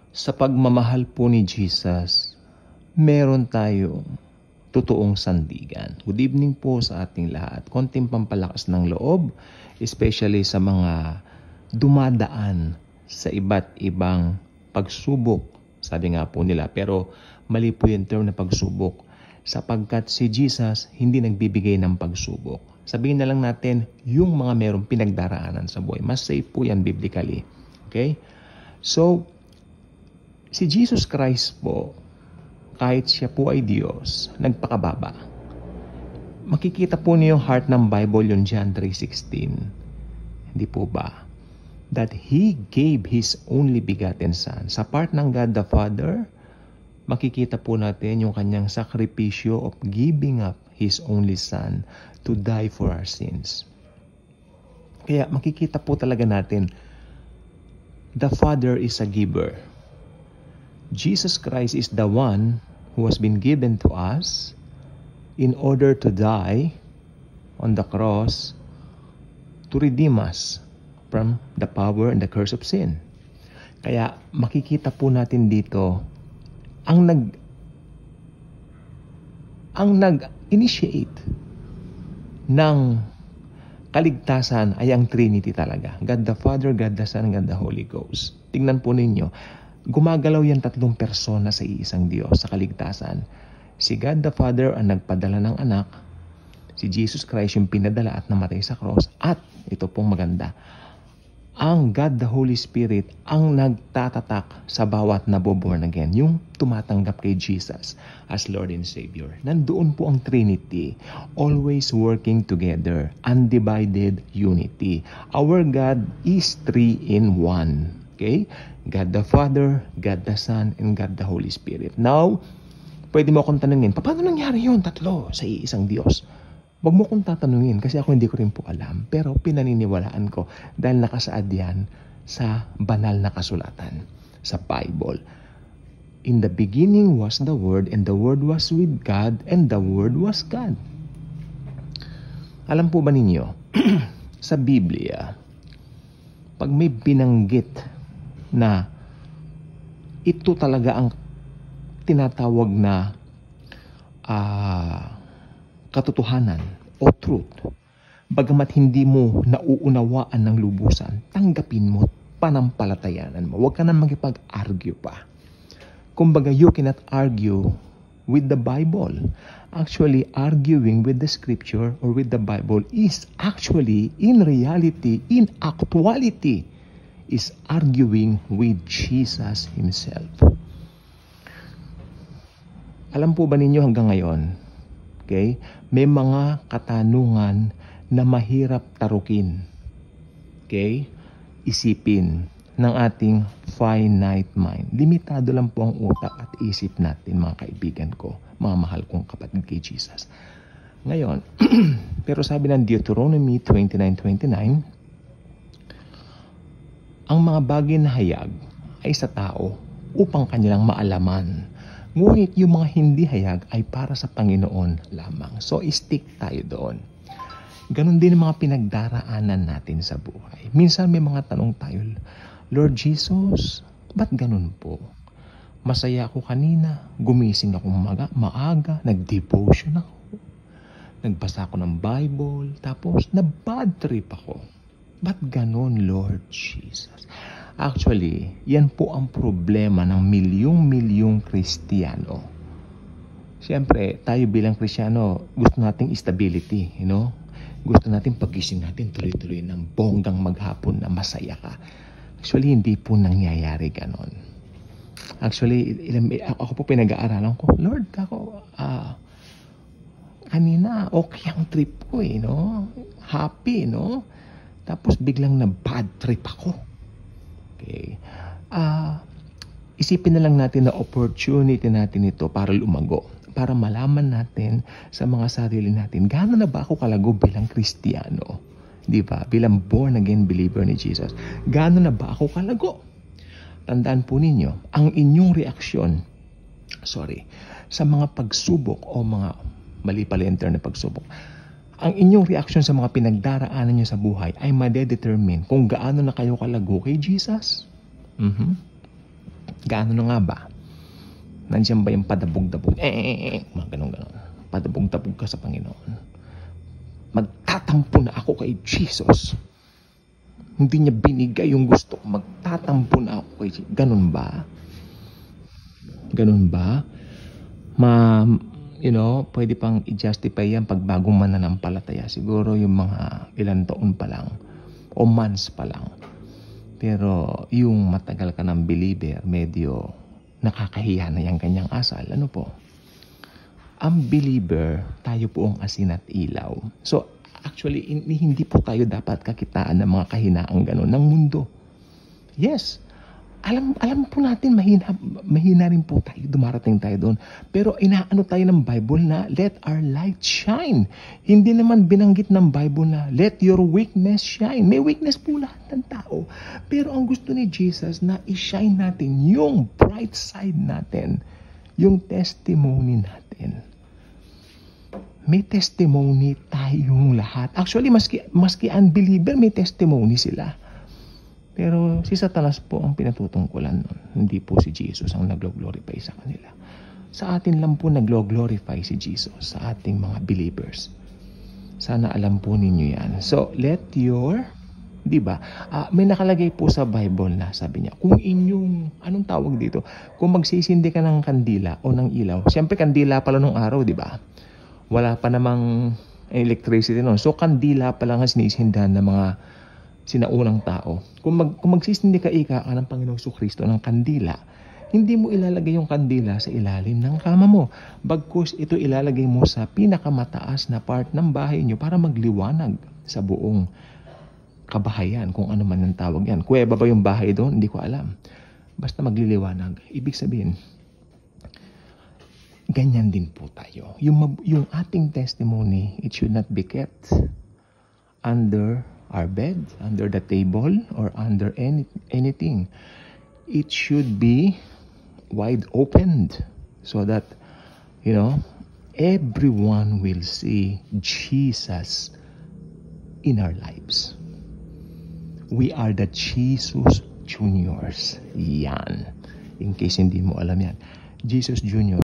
Sa pagmamahal po ni Jesus, meron tayong totoong sandigan. Good evening po sa ating lahat. Konting pampalakas ng loob, especially sa mga dumadaan sa iba't ibang pagsubok. Sabi nga po nila, pero mali po yung term na pagsubok. Sapagkat si Jesus hindi nagbibigay ng pagsubok. Sabihin na lang natin yung mga merong pinagdaraanan sa buhay. Mas safe po yan biblically. Okay? So, si Jesus Christ po, kahit siya po ay Diyos, nagpakababa. Makikita po niyo yung heart ng Bible, yung John 3:16. Hindi po ba? That He gave His only begotten Son. Sa part ng God the Father, makikita po natin yung kanyang sakripisyo of giving up His only Son to die for our sins. Kaya makikita po talaga natin, the Father is a giver. Jesus Christ is the one who has been given to us in order to die on the cross to redeem us from the power and the curse of sin. Kaya makikita po natin dito ang nag-initiate ng kaligtasan ay ang Trinity talaga. God the Father, God the Son, God the Holy Ghost. Tingnan po ninyo, gumagalaw yan tatlong persona sa iisang Diyos sa kaligtasan. Si God the Father ang nagpadala ng anak, si Jesus Christ yung pinadala at namatay sa cross, at ito pong maganda, ang God the Holy Spirit ang nagtatatak sa bawat naboborn again, yung tumatanggap kay Jesus as Lord and Savior. Nandoon po ang Trinity, always working together, undivided unity. Our God is 3 in 1. Okay? God the Father, God the Son, and God the Holy Spirit. Now, pwede mo akong tanungin, paano nangyari yun? Tatlo sa iisang Diyos. Huwag mo akong tatanungin kasi ako hindi ko rin po alam. Pero pinaniniwalaan ko dahil nakasaad yan sa banal na kasulatan, sa Bible. In the beginning was the Word, and the Word was with God, and the Word was God. Alam po ba ninyo, sa Biblia, pag may binanggit na ito talaga ang tinatawag na katotohanan o truth, bagamat hindi mo nauunawaan ng lubusan, tanggapin mo, panampalatayanan mo. Huwag ka na magipag-argue pa. Kumbaga, you cannot argue with the Bible. Actually, arguing with the Scripture or with the Bible is actually, in reality, in actuality, is arguing with Jesus Himself. Alam po ba ninyo hanggang ngayon, okay, may mga katanungan na mahirap tarukin, okay, isipin ng ating finite mind. Limitado lang po ang utak at isip natin, mga kaibigan ko, mga mahal kong kapatid kay Jesus. Ngayon, pero sabi ng Deuteronomy 29:29, ang mga bagay na hayag ay sa tao upang kanilang maalaman. Ngunit yung mga hindi hayag ay para sa Panginoon lamang. So, stick tayo doon. Ganon din ang mga pinagdaraanan natin sa buhay. Minsan may mga tanong tayo, Lord Jesus, ba't ganon po? Masaya ako kanina, gumising ako maaga, nag-devotion ako, nagbasa ako ng Bible, tapos na-bad trip ako. Ba't ganon, Lord Jesus? Actually, yan po ang problema ng milyong-milyong Kristiyano. Siyempre, tayo bilang Kristiyano, gusto nating stability, you know? Gusto natin pagising natin tuloy-tuloy ng bonggang maghapon na masaya ka. Actually, hindi po nangyayari ganon. Actually, ako po pinag-aaralan ko, Lord, kanina, okay ang trip ko no? Happy, no? Tapos biglang na bad trip ako. Okay. Isipin na lang natin na opportunity natin ito para lumago. Para malaman natin sa mga sarili natin, gaano na ba ako kalago bilang Kristiyano? Di ba? Bilang born again believer ni Jesus. Gaano na ba ako kalago? Tandaan po ninyo, ang inyong reaksyon, sa mga pagsubok o mga mali pala yung term na pagsubok, ang inyong reaksyon sa mga pinagdaraanan nyo sa buhay ay madedetermine kung gaano na kayo kalago kay Jesus. Gaano na nga ba? Nandiyan ba yung padabog-dabog? Mga ganon-ganon. Padabog-dabog ka sa Panginoon. Magtatampo na ako kay Jesus. Hindi niya binigay yung gusto ko. Magtatampo na ako kay Jesus. Ganon ba? Ganon ba? Pwede pang i-justify yan pag bagong mananampalataya. Siguro yung mga ilang taon pa lang o months pa lang. Pero yung matagal ka ng believer, medyo nakakahiya na yung kanyang asal. Ano po? Ang believer, tayo po ang asin at ilaw. So, actually, hindi po tayo dapat kakitaan ng mga kahinaang gano'n ng mundo. Yes, alam po natin, mahina rin po tayo, dumarating tayo doon. Pero inaano tayo ng Bible na, let our light shine. Hindi naman binanggit ng Bible na, let your weakness shine. May weakness po lahat ng tao. Pero ang gusto ni Jesus na i-shine natin yung bright side natin, yung testimony natin. May testimony tayong lahat. Actually, maski unbeliever, may testimony sila. Pero si Satanas po ang pinatutungkulan nun. Hindi po si Jesus ang naglo-glorify sa kanila. Sa atin lang po naglo-glorify si Jesus, sa ating mga believers. Sana alam po ninyo yan. So, may nakalagay po sa Bible na sabi niya, kung anong tawag dito? Kung magsisindi ka ng kandila o ng ilaw, siyempre kandila pala nung araw, di ba? Wala pa namang electricity noon. So, kandila pala nga sinisindahan ng mga sinaunang tao. Kung magsisindi ka ng Panginoong Kristo ng kandila, hindi mo ilalagay yung kandila sa ilalim ng kama mo. Bagkus ito ilalagay mo sa pinakamataas na part ng bahay nyo para magliwanag sa buong kabahayan, kung ano man ang tawag yan. Kuweba ba yung bahay doon? Hindi ko alam. Basta magliliwanag. Ibig sabihin, ganyan din po tayo. Yung ating testimony, it should not be kept under our bed, under the table, or under anything. It should be wide opened so that, everyone will see Jesus in our lives. We are the Jesus Juniors. Yan. In case hindi mo alam yan. Jesus Junior.